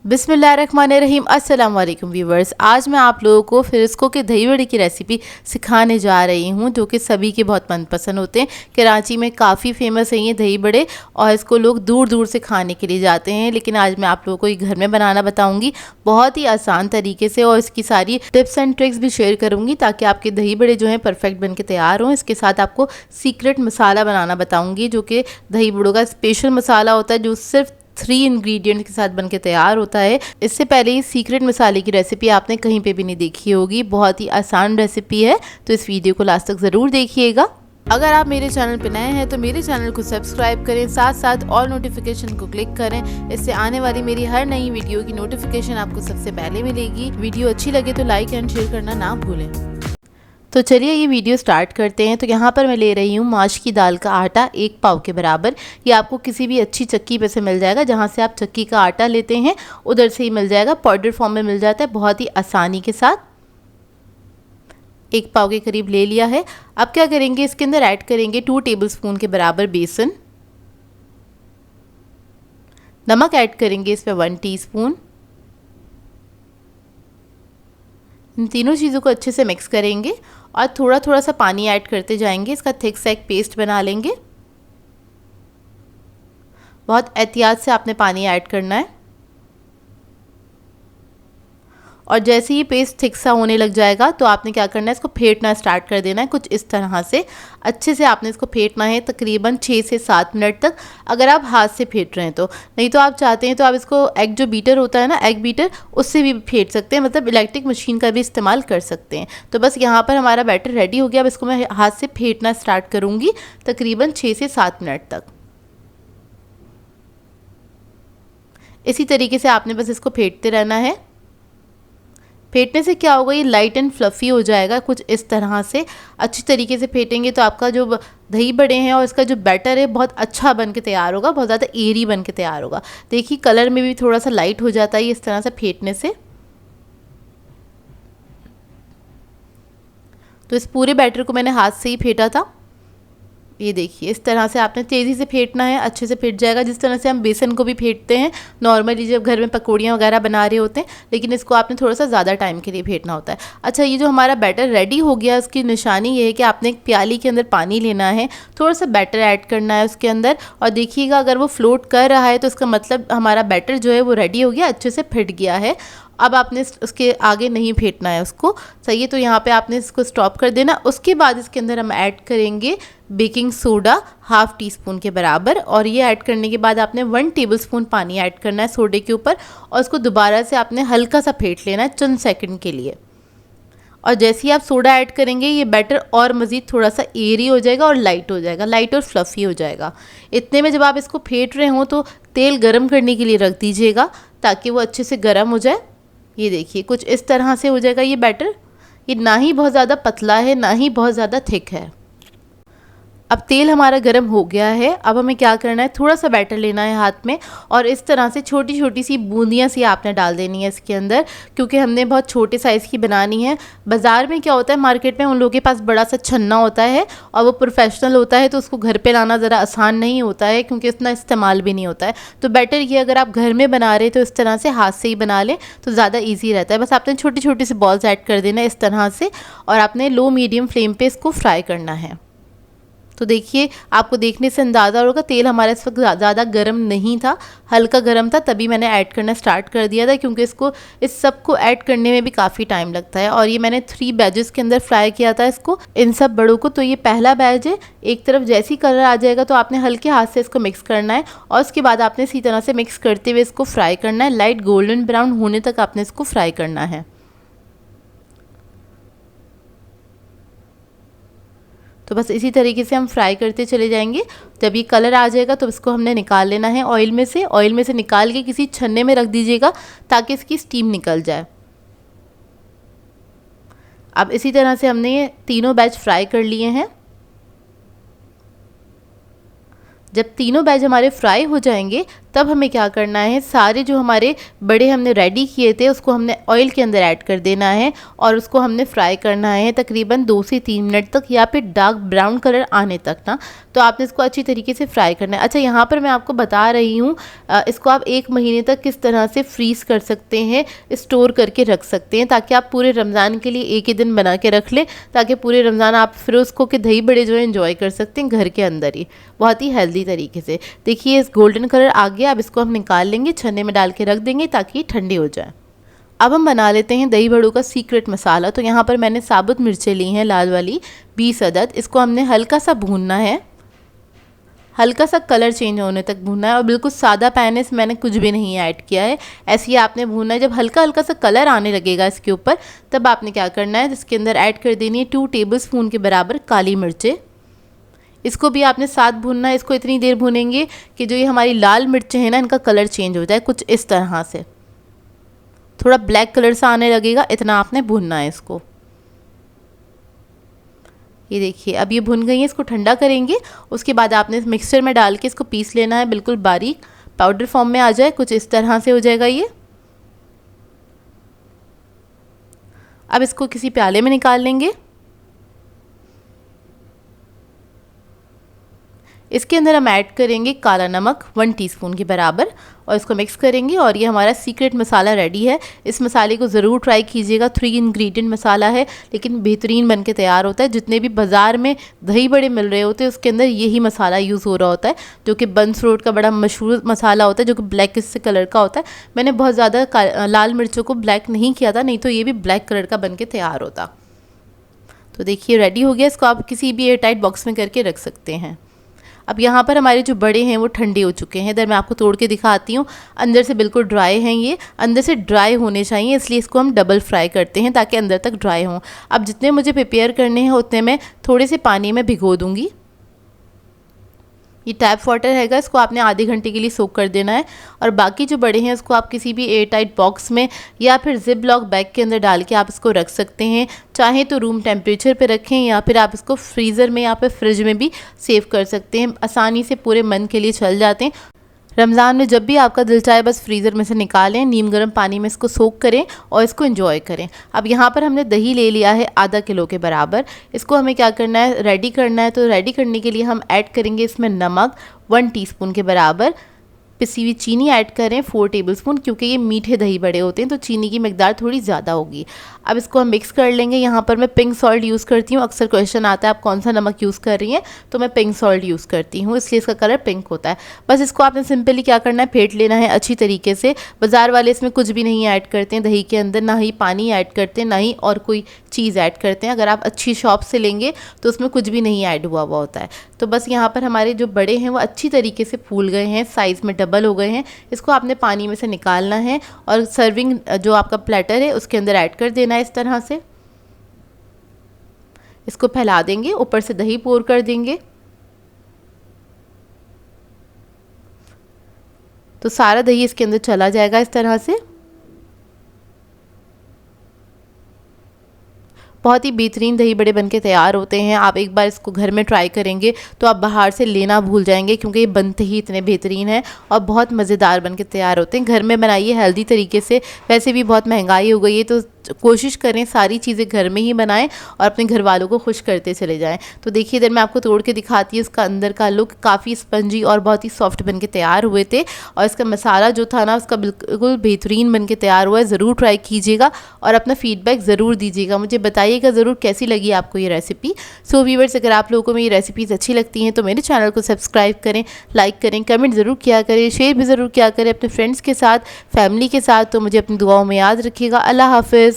बिस्मिल्लाहिर्रहमानिर्रहीम। अस्सलाम वालेकुम व्यूवर्स। आज मैं आप लोगों को फिरस्को के दही बड़े की रेसिपी सिखाने जा रही हूँ, जो कि सभी के बहुत मनपसंद होते हैं। कराची में काफ़ी फेमस है ये दही बड़े और इसको लोग दूर दूर से खाने के लिए जाते हैं, लेकिन आज मैं आप लोगों को ये घर में बनाना बताऊँगी बहुत ही आसान तरीके से, और इसकी सारी टिप्स एंड ट्रिक्स भी शेयर करूँगी ताकि आपके दही बड़े जो हैं परफेक्ट बन के तैयार हों। इसके साथ आपको सीक्रेट मसाला बनाना बताऊँगी, जो कि दही बड़ों का स्पेशल मसाला होता है, जो सिर्फ 3 इंग्रेडिएंट के साथ बनके तैयार होता है। इससे पहले ये सीक्रेट मसाले की रेसिपी आपने कहीं पे भी नहीं देखी होगी। बहुत ही आसान रेसिपी है, तो इस वीडियो को लास्ट तक ज़रूर देखिएगा। अगर आप मेरे चैनल पर नए हैं तो मेरे चैनल को सब्सक्राइब करें, साथ साथ ऑल नोटिफिकेशन को क्लिक करें। इससे आने वाली मेरी हर नई वीडियो की नोटिफिकेशन आपको सबसे पहले मिलेगी। वीडियो अच्छी लगे तो लाइक एंड शेयर करना ना भूलें। तो चलिए ये वीडियो स्टार्ट करते हैं। तो यहाँ पर मैं ले रही हूँ माश की दाल का आटा 1 पाव के बराबर। ये आपको किसी भी अच्छी चक्की पे से मिल जाएगा, जहाँ से आप चक्की का आटा लेते हैं उधर से ही मिल जाएगा। पाउडर फॉर्म में मिल जाता है बहुत ही आसानी के साथ। 1 पाव के करीब ले लिया है। अब क्या करेंगे, इसके अंदर ऐड करेंगे 2 टेबलस्पून के बराबर बेसन। नमक ऐड करेंगे इस पर 1 टीस्पून। इन तीनों चीज़ों को अच्छे से मिक्स करेंगे और थोड़ा थोड़ा सा पानी ऐड करते जाएंगे। इसका थिक सा एक पेस्ट बना लेंगे। बहुत एहतियात से आपने पानी ऐड करना है, और जैसे ही पेस्ट थिक सा होने लग जाएगा तो आपने क्या करना है, इसको फेंटना स्टार्ट कर देना है। कुछ इस तरह से अच्छे से आपने इसको फेंटना है तकरीबन 6 से 7 मिनट तक, अगर आप हाथ से फेंट रहे हैं तो। नहीं तो आप चाहते हैं तो आप इसको एग जो बीटर होता है ना, एग बीटर, उससे भी फेंट सकते हैं, मतलब इलेक्ट्रिक मशीन का भी इस्तेमाल कर सकते हैं। तो बस यहाँ पर हमारा बैटर रेडी हो गया। अब इसको मैं हाथ से फेंटना स्टार्ट करूँगी तकरीबन 6 से 7 मिनट तक। इसी तरीके से आपने बस इसको फेंटते रहना है। फेंटने से क्या होगा, ये लाइट एंड फ्लफ़ी हो जाएगा। कुछ इस तरह से अच्छी तरीके से फेंटेंगे तो आपका जो दही बड़े हैं और इसका जो बैटर है बहुत अच्छा बन के तैयार होगा, बहुत ज़्यादा एरी बन के तैयार होगा। देखिए कलर में भी थोड़ा सा लाइट हो जाता है इस तरह से फेंटने से। तो इस पूरे बैटर को मैंने हाथ से ही फेंटा था। ये देखिए इस तरह से आपने तेज़ी से फेंटना है, अच्छे से फेंट जाएगा। जिस तरह से हम बेसन को भी फेंटते हैं नॉर्मली जब घर में पकौड़ियाँ वगैरह बना रहे होते हैं, लेकिन इसको आपने थोड़ा सा ज़्यादा टाइम के लिए फेंटना होता है। अच्छा, ये जो हमारा बैटर रेडी हो गया, उसकी निशानी ये है कि आपने एक प्याली के अंदर पानी लेना है, थोड़ा सा बैटर ऐड करना है उसके अंदर, और देखिएगा अगर वो फ्लोट कर रहा है तो उसका मतलब हमारा बैटर जो है वो रेडी हो गया, अच्छे से फिट गया है। अब आपने उसके आगे नहीं फेंटना है उसको, सही है। तो यहाँ पे आपने इसको स्टॉप कर देना। उसके बाद इसके अंदर हम ऐड करेंगे बेकिंग सोडा 1/2 टीस्पून के बराबर, और ये ऐड करने के बाद आपने 1 टेबलस्पून पानी ऐड करना है सोडे के ऊपर, और उसको दोबारा से आपने हल्का सा फेंट लेना है चंद सेकंड के लिए। और जैसे ही आप सोडा ऐड करेंगे ये बैटर और मज़ीद थोड़ा सा एरी हो जाएगा और लाइट हो जाएगा, लाइट और फ्लफ़ी हो जाएगा। इतने में जब आप इसको फेंट रहे हों तो तेल गर्म करने के लिए रख दीजिएगा ताकि वो अच्छे से गर्म हो जाए। ये देखिए कुछ इस तरह से हो जाएगा ये बैटर। ये ना ही बहुत ज़्यादा पतला है ना ही बहुत ज़्यादा थिक है। अब तेल हमारा गर्म हो गया है। अब हमें क्या करना है, थोड़ा सा बैटर लेना है हाथ में, और इस तरह से छोटी छोटी सी बूंदियाँ सी आपने डाल देनी है इसके अंदर, क्योंकि हमने बहुत छोटे साइज़ की बनानी है। बाज़ार में क्या होता है, मार्केट में उन लोगों के पास बड़ा सा छन्ना होता है और वो प्रोफेशनल होता है, तो उसको घर पर लाना ज़रा आसान नहीं होता है क्योंकि इतना इस्तेमाल भी नहीं होता है। तो बेटर ये अगर आप घर में बना रहे तो इस तरह से हाथ से ही बना लें तो ज़्यादा ईजी रहता है। बस आपने छोटी छोटी सी बॉल्स ऐड कर देना इस तरह से, और आपने लो मीडियम फ्लेम पर इसको फ्राई करना है। तो देखिए आपको देखने से अंदाज़ा होगा तेल हमारा इस वक्त ज़्यादा गर्म नहीं था, हल्का गर्म था, तभी मैंने ऐड करना स्टार्ट कर दिया था, क्योंकि इसको इस सब को ऐड करने में भी काफ़ी टाइम लगता है। और ये मैंने 3 बैचेस के अंदर फ्राई किया था इसको, इन सब बड़ों को। तो ये पहला बैच है। एक तरफ जैसी कलर आ जाएगा तो आपने हल्के हाथ से इसको मिक्स करना है, और उसके बाद आपने इसी तरह से मिक्स करते हुए इसको फ्राई करना है। लाइट गोल्डन ब्राउन होने तक आपने इसको फ्राई करना है। तो बस इसी तरीके से हम फ्राई करते चले जाएंगे। जब ये कलर आ जाएगा तो इसको हमने निकाल लेना है ऑयल में से। ऑयल में से निकाल के किसी छन्ने में रख दीजिएगा ताकि इसकी स्टीम निकल जाए। अब इसी तरह से हमने ये तीनों बैच फ्राई कर लिए हैं। जब तीनों बैच हमारे फ्राई हो जाएंगे तब हमें क्या करना है, सारे जो हमारे बड़े हमने रेडी किए थे उसको हमने ऑयल के अंदर ऐड कर देना है और उसको हमने फ्राई करना है तकरीबन 2 से 3 मिनट तक, या फिर डार्क ब्राउन कलर आने तक ना। तो आपने इसको अच्छी तरीके से फ्राई करना है। अच्छा, यहाँ पर मैं आपको बता रही हूँ इसको आप 1 महीने तक किस तरह से फ्रीज़ कर सकते हैं, स्टोर करके रख सकते हैं, ताकि आप पूरे रमज़ान के लिए एक ही दिन बना के रख लें, ताकि पूरे रमज़ान आप फिर उसको के दही बड़े जो है एंजॉय कर सकते हैं घर के अंदर ही बहुत ही हेल्दी तरीके से। देखिए इस गोल्डन कलर आ गया, अब इसको हम निकाल लेंगे, छन्ने में डाल के रख देंगे ताकि ठंडी हो जाए। अब हम बना लेते हैं दही बड़ों का सीक्रेट मसाला। तो यहाँ पर मैंने साबुत मिर्चें ली हैं लाल वाली 20 अदद। इसको हमने हल्का सा भूनना है, हल्का सा कलर चेंज होने तक भूनना है और बिल्कुल सादा पैन है, इसमें मैंने कुछ भी नहीं ऐड किया है, ऐसे ही आपने भूनना है। जब हल्का हल्का सा कलर आने लगेगा इसके ऊपर तब आपने क्या करना है, इसके अंदर ऐड कर देनी है 2 टेबलस्पून के बराबर काली मिर्चें। इसको भी आपने साथ भूनना है। इसको इतनी देर भूनेंगे कि जो ये हमारी लाल मिर्चें हैं ना इनका कलर चेंज हो जाए कुछ इस तरह से, थोड़ा ब्लैक कलर सा आने लगेगा, इतना आपने भूनना है इसको। ये देखिए अब ये भुन गई है, इसको ठंडा करेंगे। उसके बाद आपने इस मिक्सचर में डाल के इसको पीस लेना है, बिल्कुल बारीक पाउडर फॉर्म में आ जाए, कुछ इस तरह से हो जाएगा ये। अब इसको किसी प्याले में निकाल लेंगे। इसके अंदर हम ऐड करेंगे काला नमक 1 टीस्पून के बराबर और इसको मिक्स करेंगे और ये हमारा सीक्रेट मसाला रेडी है। इस मसाले को ज़रूर ट्राई कीजिएगा। 3 इंग्रेडिएंट मसाला है लेकिन बेहतरीन बन के तैयार होता है। जितने भी बाज़ार में दही बड़े मिल रहे होते हैं उसके अंदर यही मसाला यूज़ हो रहा होता है, जो कि बंस रोड का बड़ा मशहूर मसाला होता है, जो कि ब्लैक से कलर का होता है। मैंने बहुत ज़्यादा लाल मिर्चों को ब्लैक नहीं किया था, नहीं तो ये भी ब्लैक कलर का बन के तैयार होता। तो देखिए रेडी हो गया। इसको आप किसी भी एयरटाइट बॉक्स में करके रख सकते हैं। अब यहाँ पर हमारे जो बड़े हैं वो ठंडे हो चुके हैं। इधर मैं आपको तोड़ के दिखाती हूँ, अंदर से बिल्कुल ड्राई हैं, ये अंदर से ड्राई होने चाहिए, इसलिए इसको हम डबल फ्राई करते हैं ताकि अंदर तक ड्राई हों। अब जितने मुझे प्रिपेयर करने हैं उतने मैं थोड़े से पानी में भिगो दूँगी। ये टैप वाटर हैगा, इसको आपने आधे घंटे के लिए सोक कर देना है। और बाकी जो बड़े हैं उसको आप किसी भी एयर टाइट बॉक्स में या फिर जिप लॉक बैग के अंदर डाल के आप इसको रख सकते हैं। चाहे तो रूम टेम्परेचर पे रखें या फिर आप इसको फ्रीज़र में या फिर फ्रिज में भी सेव कर सकते हैं, आसानी से पूरे मंथ के लिए चल जाते हैं। रमज़ान में जब भी आपका दिल चाहे बस फ्रीज़र में से निकालें, नीम गर्म पानी में इसको सोक करें और इसको एंजॉय करें। अब यहाँ पर हमने दही ले लिया है आधा किलो के बराबर। इसको हमें क्या करना है, रेडी करना है। तो रेडी करने के लिए हम ऐड करेंगे इसमें नमक 1 टीस्पून के बराबर, पिसी हुई चीनी ऐड करें 4 टेबलस्पून, क्योंकि ये मीठे दही बड़े होते हैं तो चीनी की मिकदार थोड़ी ज़्यादा होगी। अब इसको हम मिक्स कर लेंगे। यहाँ पर मैं पिंक सॉल्ट यूज़ करती हूँ। अक्सर क्वेश्चन आता है आप कौन सा नमक यूज़ कर रही हैं, तो मैं पिंक सॉल्ट यूज़ करती हूँ, इसलिए इसका कलर पिंक होता है। बस इसको आपने सिंपली क्या करना है, फेंट लेना है अच्छी तरीके से। बाज़ार वाले इसमें कुछ भी नहीं ऐड करते हैं दही के अंदर, ना ही पानी ऐड करते हैं, ना ही और कोई चीज़ ऐड करते हैं। अगर आप अच्छी शॉप से लेंगे तो उसमें कुछ भी नहीं ऐड हुआ होता है। तो बस यहाँ पर हमारे जो बड़े हैं वो अच्छी तरीके से फूल गए हैं, साइज़ में डबल हो गए हैं। इसको आपने पानी में से निकालना है और सर्विंग जो आपका प्लेटर है उसके अंदर ऐड कर देना है। इस तरह से इसको फैला देंगे, ऊपर से दही पोर कर देंगे। तो सारा दही इसके अंदर चला जाएगा इस तरह से। बहुत ही बेहतरीन दही बड़े बनके तैयार होते हैं। आप एक बार इसको घर में ट्राई करेंगे तो आप बाहर से लेना भूल जाएंगे, क्योंकि ये बनते ही इतने बेहतरीन हैं और बहुत मज़ेदार बनके तैयार होते हैं। घर में बनाइए हेल्दी तरीके से। वैसे भी बहुत महंगाई हो गई है तो कोशिश करें सारी चीज़ें घर में ही बनाएं और अपने घर वालों को खुश करते चले जाएं। तो देखिए इधर मैं आपको तोड़ के दिखाती हूँ, इसका अंदर का लुक काफ़ी स्पंजी और बहुत ही सॉफ्ट बनके तैयार हुए थे। और इसका मसाला जो था ना उसका बिल्कुल बेहतरीन बनके तैयार हुआ है। ज़रूर ट्राई कीजिएगा और अपना फीडबैक ज़रूर दीजिएगा, मुझे बताइएगा ज़रूर कैसी लगी आपको ये रेसिपी। सो व्यूअर्स, अगर आप लोगों को मेरी रेसिपीज़ अच्छी लगती हैं तो मेरे चैनल को सब्सक्राइब करें, लाइक करें, कमेंट ज़रूर किया करें, शेयर भी ज़रूर किया करें अपने फ्रेंड्स के साथ, फैमिली के साथ। तो मुझे अपनी दुआओं में याद रखिएगा। अल्लाह हाफ़िज़।